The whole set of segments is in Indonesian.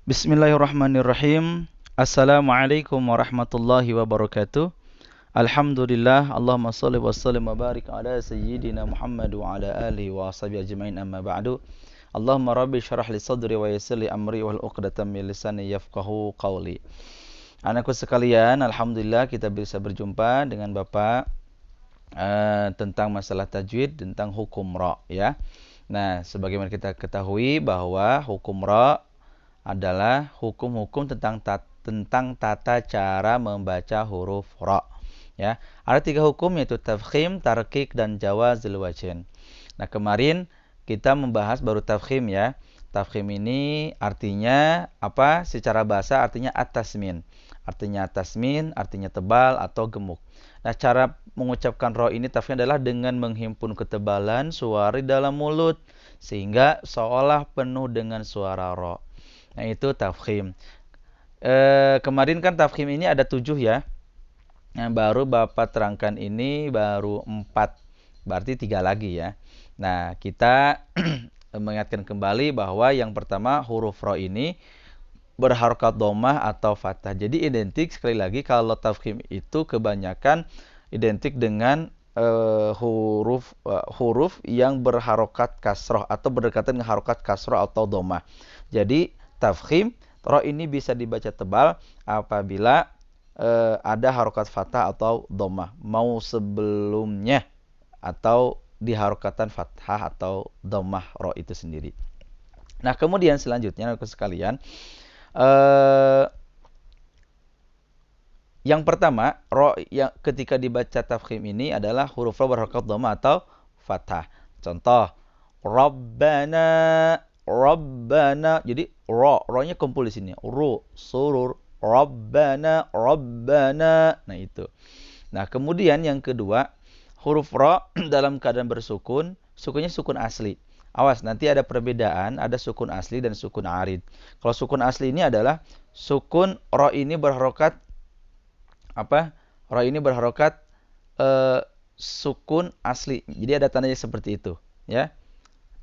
Bismillahirrahmanirrahim. Assalamualaikum warahmatullahi wabarakatuh. Alhamdulillah, Allahumma shalli wa sallim wa barik ala sayyidina Muhammad wa ala alihi wa ashabihi ajmain amma ba'du. Allahumma rabbi syrah li sadri wa yassir li amri wal 'uqdatam min lisani yafqahu qawli. Anakku sekalian, alhamdulillah kita bisa berjumpa dengan Bapak tentang masalah tajwid, tentang hukum ra ya. Nah, sebagaimana kita ketahui bahwa hukum ra adalah hukum-hukum tentang tata cara membaca huruf ra. Ya, ada 3 hukum yaitu tafkhim, tarqiq dan jawazul wajhin. Nah, kemarin kita membahas baru tafkhim ya. Tafkhim ini artinya apa? Secara bahasa artinya at-tasmin. Artinya tasmin, artinya tebal atau gemuk. Nah, cara mengucapkan ra ini tafkhim adalah dengan menghimpun ketebalan suara dalam mulut sehingga seolah penuh dengan suara ra. Nah, itu tafkhim. Kemarin kan tafkhim ini ada 7 ya. Yang baru Bapak terangkan ini baru 4. Berarti 3 lagi ya. Nah, kita mengingatkan kembali bahwa yang pertama huruf ra ini berharokat dhammah atau fathah. Jadi identik sekali lagi kalau tafkhim itu kebanyakan identik dengan huruf yang berharokat kasroh atau berdekatan dengan harokat kasroh atau dhammah. Jadi tafkhim ra ini bisa dibaca tebal apabila ada harokat fathah atau dhammah, mau sebelumnya atau di harokatan fathah atau dhammah ra itu sendiri. Nah, kemudian selanjutnya Bapak sekalian, yang pertama ra yang ketika dibaca tafkhim ini adalah huruf ra berharokat dhammah atau fathah. Contoh, Rabbana, Rabbana. Jadi ra-nya kumpul di sini. Ru, surur, Rabbana, Rabbana. Nah, itu. Nah, kemudian yang kedua, huruf ra dalam keadaan bersukun, sukunnya sukun asli. Awas, nanti ada perbedaan, ada sukun asli dan sukun arid. Kalau sukun asli ini adalah sukun ra ini berharokat apa? Ra ini berharokat sukun asli. Jadi ada tandanya seperti itu, ya.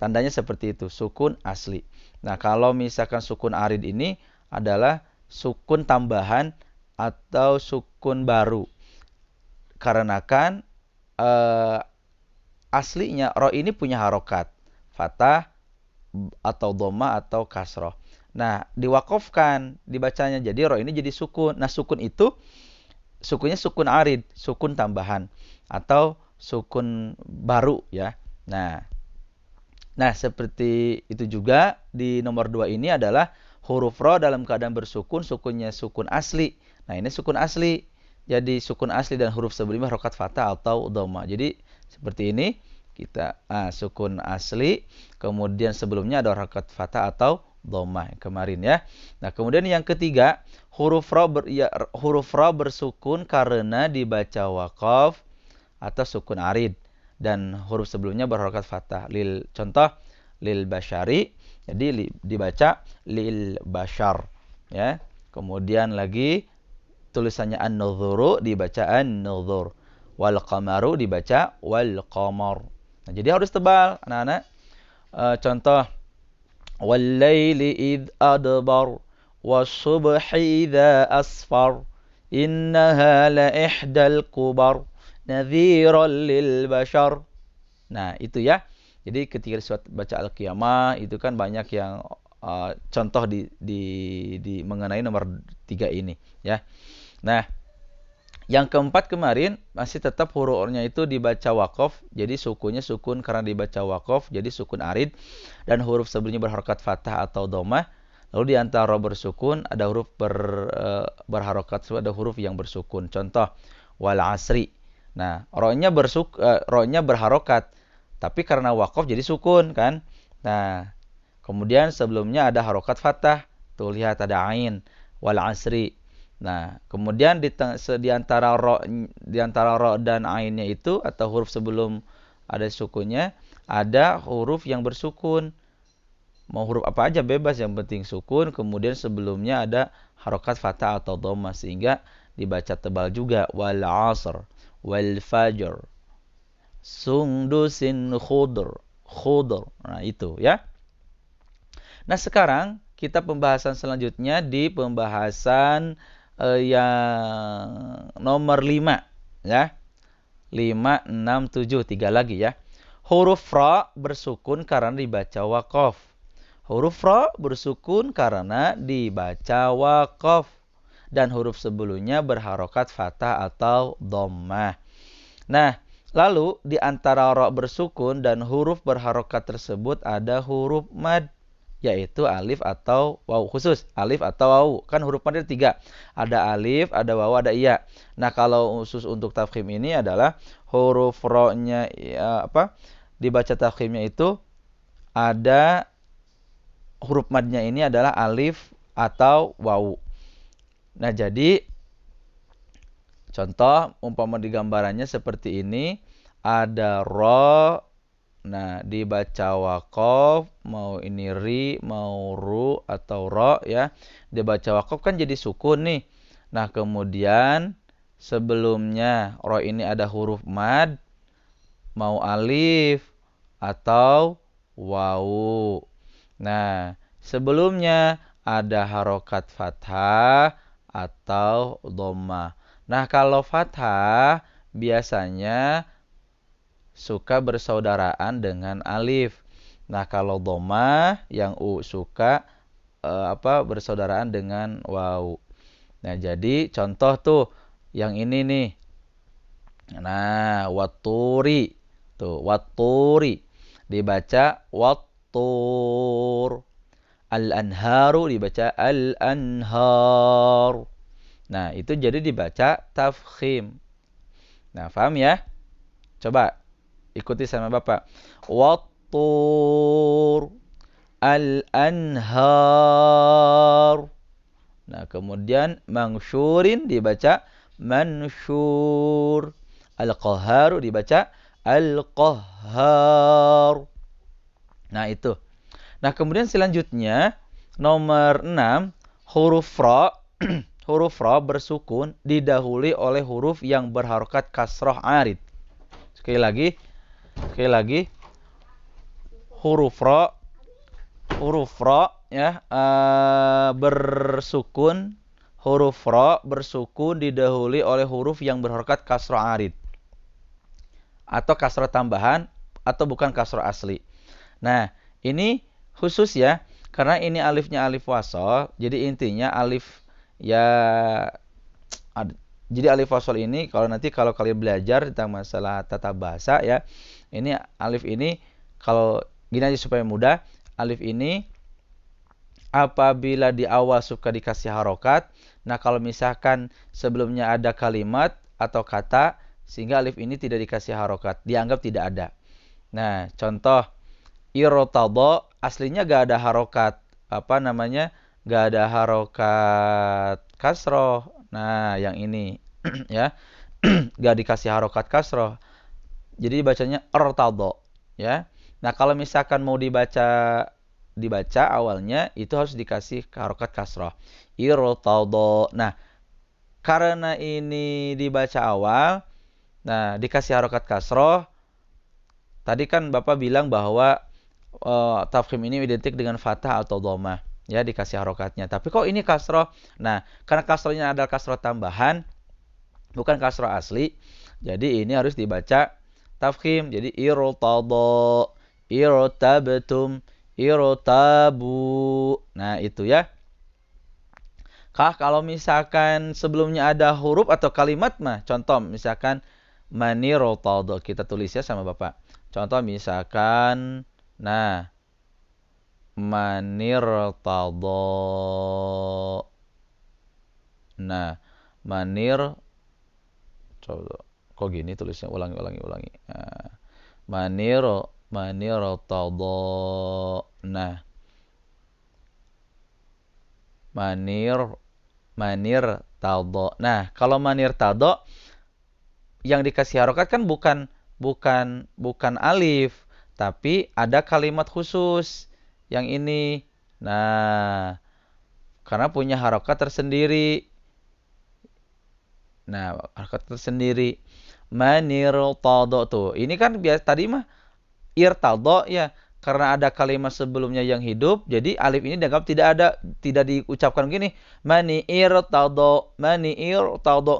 Tandanya seperti itu, sukun asli. Nah, kalau misalkan sukun arid ini adalah sukun tambahan atau sukun baru. Karena kan aslinya ra ini punya harokat fathah atau dhammah atau kasroh. Nah, diwakafkan dibacanya jadi ra ini jadi sukun. Nah, sukun itu sukunnya sukun arid, sukun tambahan atau sukun baru ya. Nah, seperti itu juga di nomor 2 ini adalah huruf ra dalam keadaan bersukun, sukunnya sukun asli. Nah, ini sukun asli. Jadi sukun asli dan huruf sebelumnya harokat fathah atau dhammah. Jadi seperti ini kita sukun asli, kemudian sebelumnya ada harokat fathah atau dhammah kemarin ya. Nah, kemudian yang ketiga, huruf ra bersukun karena dibaca waqaf atau sukun arid dan huruf sebelumnya berharokat fathah. Contoh lil basyari, jadi dibaca lil basyar ya. Kemudian lagi tulisannya an-nuzuru dibaca an-nuzur, wal qamaru dibaca wal qamar. Nah, jadi harus tebal anak-anak. Contoh wal laili id adbar was-subhi idza asfar innaha la ihdal kubar nadhiran lil bashar. Nah, itu ya. Jadi ketika di surat baca Al-Qiyamah itu kan banyak yang contoh di mengenai nomor 3 ini ya. Nah, yang keempat kemarin masih tetap hurufnya itu dibaca waqaf, jadi sukunnya sukun karena dibaca waqaf, jadi sukun arid dan huruf sebelumnya berharokat fathah atau dhammah. Lalu di antara ra bersukun ada huruf berharokat, ada huruf yang bersukun. Contoh wal asri. Nah, ra-nya berharokat, tapi karena waqaf jadi sukun kan. Nah, kemudian sebelumnya ada harokat fathah. Tuh lihat ada ain wal asri. Nah, kemudian di antara ra dan ainnya itu atau huruf sebelum ada sukunnya ada huruf yang bersukun. Mau huruf apa aja bebas, yang penting sukun, kemudian sebelumnya ada harokat fathah atau dhammah sehingga dibaca tebal juga. Wal asr, wal fajr, sundusin khudr. Nah, itu ya. Nah, sekarang kita pembahasan selanjutnya di pembahasan yang nomor 5 ya. 5, 6, 7, 3 lagi ya. Huruf ra bersukun karena dibaca waqaf. Huruf ra bersukun karena dibaca waqaf. Dan huruf sebelumnya berharokat fathah atau dhammah. Nah, lalu di antara ra bersukun dan huruf berharokat tersebut ada huruf mad, yaitu alif atau waw. Khusus alif atau waw. Kan huruf mad ada 3. Ada alif, ada waw, ada iya. Nah, kalau khusus untuk tafkhim ini adalah huruf ra-nya ya, dibaca tafkhimnya itu ada huruf madnya ini adalah alif atau waw. Nah, jadi contoh umpama di gambarannya seperti ini, ada ra, nah dibaca waqaf, mau ini ri, mau ru atau ro ya. Dibaca waqaf kan jadi sukun nih. Nah, kemudian sebelumnya ra ini ada huruf mad, mau alif atau waw. Nah, sebelumnya ada harokat fathah atau dhammah. Nah, kalau fathah biasanya suka bersaudaraan dengan alif. Nah, kalau dhammah yang suka bersaudaraan dengan waw. Nah, jadi contoh tuh yang ini nih. Nah, watturi. Tuh, watturi dibaca wattur. Al-anharu dibaca al-anhar. Nah, itu jadi dibaca tafkhim. Nah, paham ya? Coba ikuti sama Bapak. Wattur, al-anhar. Nah, kemudian mangsyurin dibaca mansyur. Al-qahharu dibaca al-qahhar. Nah, itu. Nah, kemudian selanjutnya nomor 6, huruf ra huruf ra bersukun didahului oleh huruf yang berharokat kasrah arid. Sekali lagi huruf ra ya bersukun, huruf ra bersukun didahului oleh huruf yang berharokat kasrah arid atau kasrah tambahan atau bukan kasrah asli. Nah, ini khusus ya, karena ini alifnya alif wasol, jadi intinya alif ya, jadi alif wasol ini kalau kalian belajar tentang masalah tata bahasa ya, ini alif ini kalau gini aja supaya mudah, alif ini apabila di awal suka dikasih harokat, nah kalau misalkan sebelumnya ada kalimat atau kata sehingga alif ini tidak dikasih harokat, dianggap tidak ada. Nah, contoh irtadha aslinya gak ada harokat gak ada harokat kasroh. Nah, yang ini ya gak dikasih harokat kasroh, jadi bacanya irtadha ya. Nah, kalau misalkan mau dibaca awalnya itu harus dikasih harokat kasroh, irtadha. Nah, karena ini dibaca awal, nah dikasih harokat kasroh. Tadi kan Bapak bilang bahwa tafkhim ini identik dengan fathah atau dhammah ya, dikasih harokatnya. Tapi kok ini kasroh? Nah, karena kasrohnya adalah kasroh tambahan, bukan kasroh asli, jadi ini harus dibaca tafkhim. Jadi irtadha, irtabtum, irtabu. Nah, itu ya. Kalau misalkan sebelumnya ada huruf atau kalimat mah, contoh misalkan manirtadha, kita tulis ya sama Bapak. Contoh misalkan nah, manirtadha. Nah, coba kok gini tulisnya, ulangi. Nah, manirtadha. Nah, manirtadha. Nah, kalau manirtadha yang dikasih harokat kan bukan alif, tapi ada kalimat khusus yang ini. Nah, karena punya harokat tersendiri. Nah, harokat tersendiri. Manirtadha tuh. Ini kan biasa tadi mah irtadha ya. karena ada kalimat sebelumnya yang hidup, jadi alif ini dianggap tidak diucapkan gini, mani'ir tado,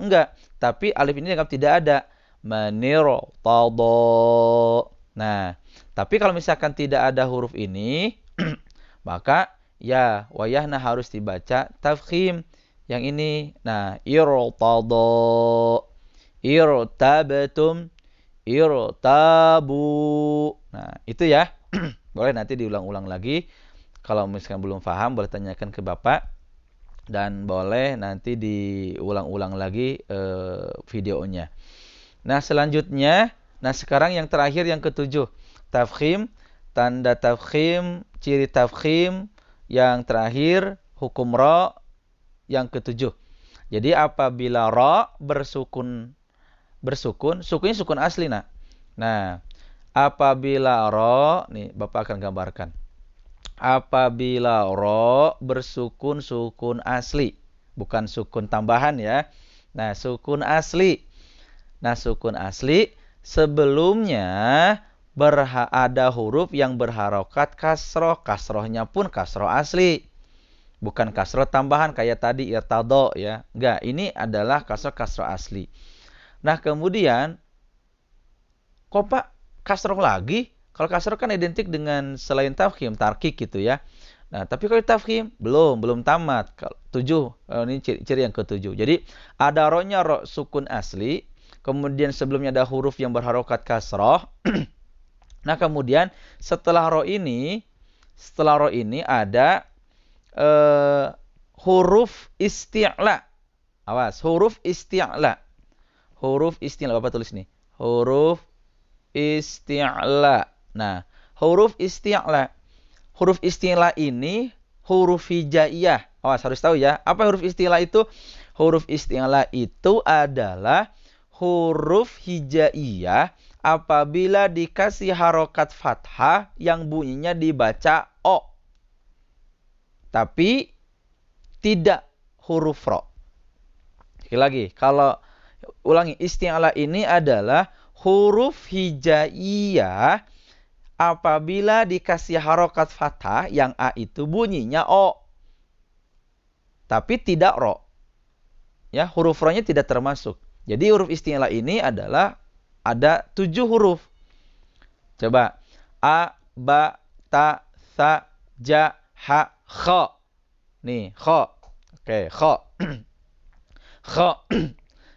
enggak. Tapi alif ini dianggap tidak ada. Manir tado. Nah, tapi kalau misalkan tidak ada huruf ini, maka ya wayahna harus dibaca tafkhim yang ini. Nah, irtado, irtabatum, irtabu. Nah, itu ya. Boleh nanti diulang-ulang lagi. Kalau misalkan belum paham, boleh tanyakan ke Bapak. Dan boleh nanti diulang-ulang lagi videonya. Nah, selanjutnya, sekarang yang terakhir yang ketujuh. Tafkhim, tanda tafkhim, ciri tafkhim. Yang terakhir, hukum ra yang ketujuh. Jadi apabila ra bersukun, sukunnya sukun asli, nak. Nah, apabila ra, nih Bapak akan gambarkan. Apabila ra bersukun sukun asli, bukan sukun tambahan ya. Nah, sukun asli. Nah, sukun asli sebelumnya ada huruf yang berharokat kasroh. Kasrohnya pun kasroh asli. Bukan kasroh tambahan kayak tadi irtado ya. Enggak, ini adalah kasroh asli. Nah, kemudian kok Pak kasroh lagi? Kalau kasroh kan identik dengan selain tafkhim, tarkik gitu ya. Nah, tapi kalau tafkhim belum tamat. 7, ini ciri yang ketujuh. Jadi ada ro-nya ro sukun asli. Kemudian sebelumnya ada huruf yang berharokat kasroh. Nah, kemudian setelah ro ini ada huruf isti'la. Awas, huruf isti'la. Huruf isti'la, Bapak tulis nih. Huruf isti'la. Nah, huruf isti'la. Huruf isti'la ini huruf hijaiyah. Awas, harus tahu ya. Apa huruf isti'la itu? Huruf isti'la itu adalah huruf hijaiyah apabila dikasih harokat fathah yang bunyinya dibaca o. Tapi tidak huruf ro. Sekali lagi, kalau ulangi, isti'la ini adalah huruf hijaiyah apabila dikasih harokat fathah yang a itu bunyinya o. Tapi tidak ro. Ya, huruf ro-nya tidak termasuk. Jadi huruf isti'la ini adalah ada 7 huruf. Coba. A, ba, ta, tha, ja, ha, kha. Nih, kha. Oke, kha. Kha.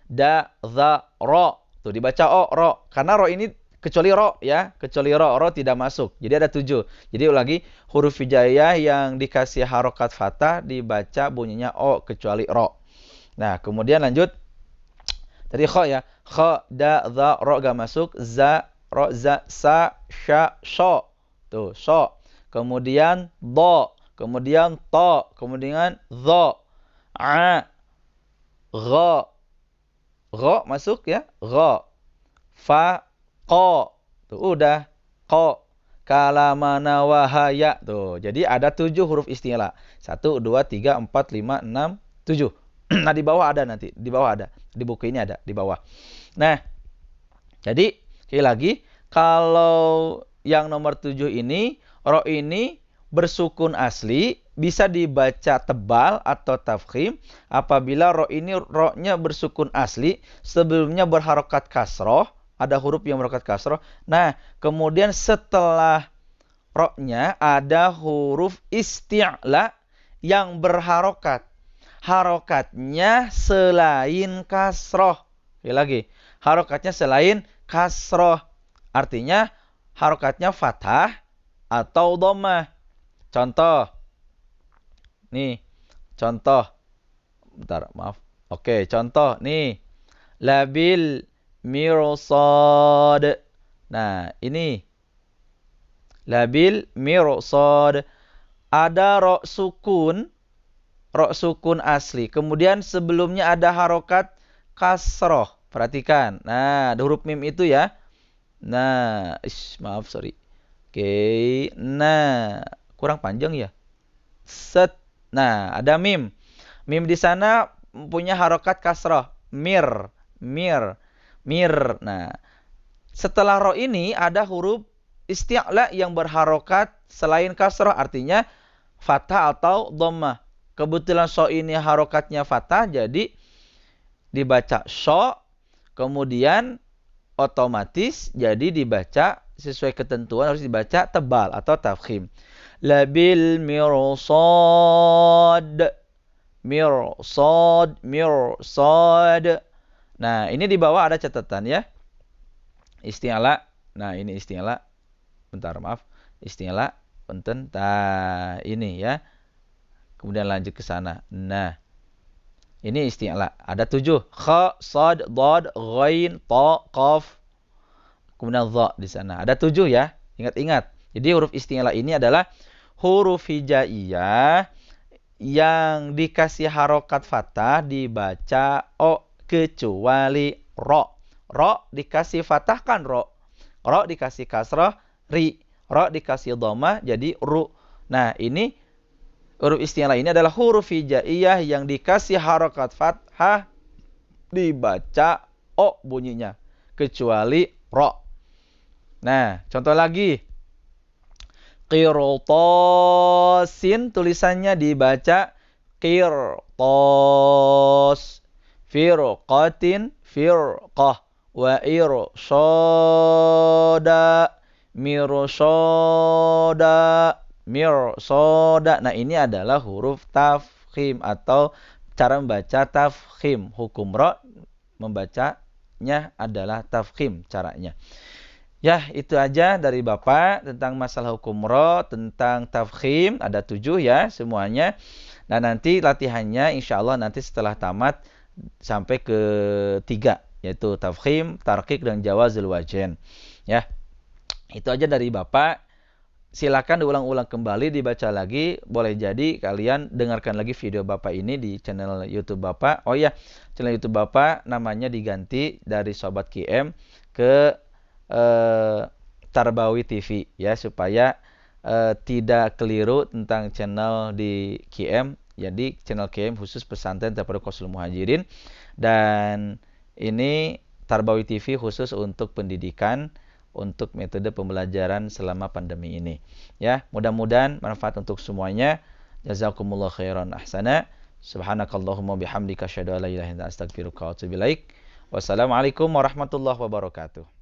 Da, za, ro. Tuh dibaca o, ro. Karena ro ini kecuali ro ya. Kecuali ro tidak masuk. Jadi ada 7. Jadi ulangi, huruf hijaiyah yang dikasih harokat fathah dibaca bunyinya o kecuali ro. Nah, kemudian lanjut. Tadi kha ya. Kha, da, za, ro gak masuk. Za, ro, za, sa, sha, sho. Tuh, sho. Kemudian do. Kemudian to. Kemudian zo. A. Gha. Gha masuk ya. Gha. Fa, ko. Tuh udah. Ko. Kalamana wahaya. Tuh. Jadi ada 7 huruf isti'la. 1, 2, 3, 4, 5, 6, 7. Nah, di bawah ada nanti. Di bawah ada. Di buku ini ada. Di bawah. Nah, jadi sekali lagi, kalau yang nomor 7 ini, ro ini bersukun asli, bisa dibaca tebal atau tafkhim. Apabila ro ini ro-nya bersukun asli, sebelumnya berharokat kasroh, ada huruf yang berharokat kasroh. Nah, kemudian setelah ro-nya ada huruf isti'la yang berharokat. Harokatnya selain kasroh. Sekali lagi, harokatnya selain kasroh. Artinya harokatnya fathah atau dhammah. Contoh. Nih, contoh. Bentar, maaf. Oke, contoh. Nih. Labil mirsad. Nah, ini. Labil mirsad. Ada ro sukun. Ro sukun asli. Kemudian sebelumnya ada harokat kasroh. Perhatikan. Nah, ada huruf mim itu ya. Nah, maaf, sorry. Oke. Nah, kurang panjang ya. Set. Nah, ada mim. Mim di sana punya harokat kasroh. Mir. Nah, setelah ro ini ada huruf isti'la yang berharokat selain kasrah, artinya fathah atau dhammah. Kebetulan so ini harokatnya fathah, jadi dibaca so, kemudian otomatis jadi dibaca sesuai ketentuan harus dibaca tebal atau tafkhim. Labil mirsad. Mirsad, mirsad. Nah, ini di bawah ada catatan ya. Isti'la. Nah, ini isti'la. Bentar, maaf. Isti'la. Punten. Nah, ini ya. Kemudian lanjut ke sana. Nah, ini isti'la. Ada 7. Kha, sad, dad, ghain, ta, qaf. Kemudian dha di sana. Ada 7 ya. Ingat-ingat. Jadi huruf isti'la ini adalah huruf hijaiyah yang dikasih harokat fathah dibaca o kecuali ro. Ro dikasih fathah kan ro. Ro dikasih kasrah ri. Ro dikasih dhammah jadi ru. Nah, ini huruf isti'la ini adalah huruf hijaiyah yang dikasih harokat fathah dibaca o bunyinya kecuali ro. Nah, contoh lagi. Qirtasin tulisannya dibaca qirtas. Firqatin firqah. Wa irshada mirsada mirsada. Nah, ini adalah huruf tafkhim atau cara membaca tafkhim. Hukum ro membacanya adalah tafkhim caranya. Ya, itu aja dari Bapak tentang masalah hukum ro, tentang tafkhim. Ada 7 ya semuanya. Dan nanti latihannya insya Allah nanti setelah tamat sampai ke 3. Yaitu tafkhim, tarqiq, dan jawazul wajhin. Ya, itu aja dari Bapak. Silakan diulang-ulang kembali, dibaca lagi. Boleh jadi kalian dengarkan lagi video Bapak ini di channel YouTube Bapak. Oh iya, channel YouTube Bapak namanya diganti dari Sobat QM ke Tarbawi TV ya, supaya tidak keliru tentang channel di QM. Jadi channel QM khusus pesantren Tarbiyah Qausul Muhajirin, dan ini Tarbawi TV khusus untuk pendidikan, untuk metode pembelajaran selama pandemi ini. Ya, mudah-mudahan manfaat untuk semuanya. Jazakumullah khairan ahsana. Subhanakallahumma bihamdika asyhadu an la ilaha illa anta astaghfiruka wa atubu ilaik. Wassalamualaikum warahmatullahi wabarakatuh.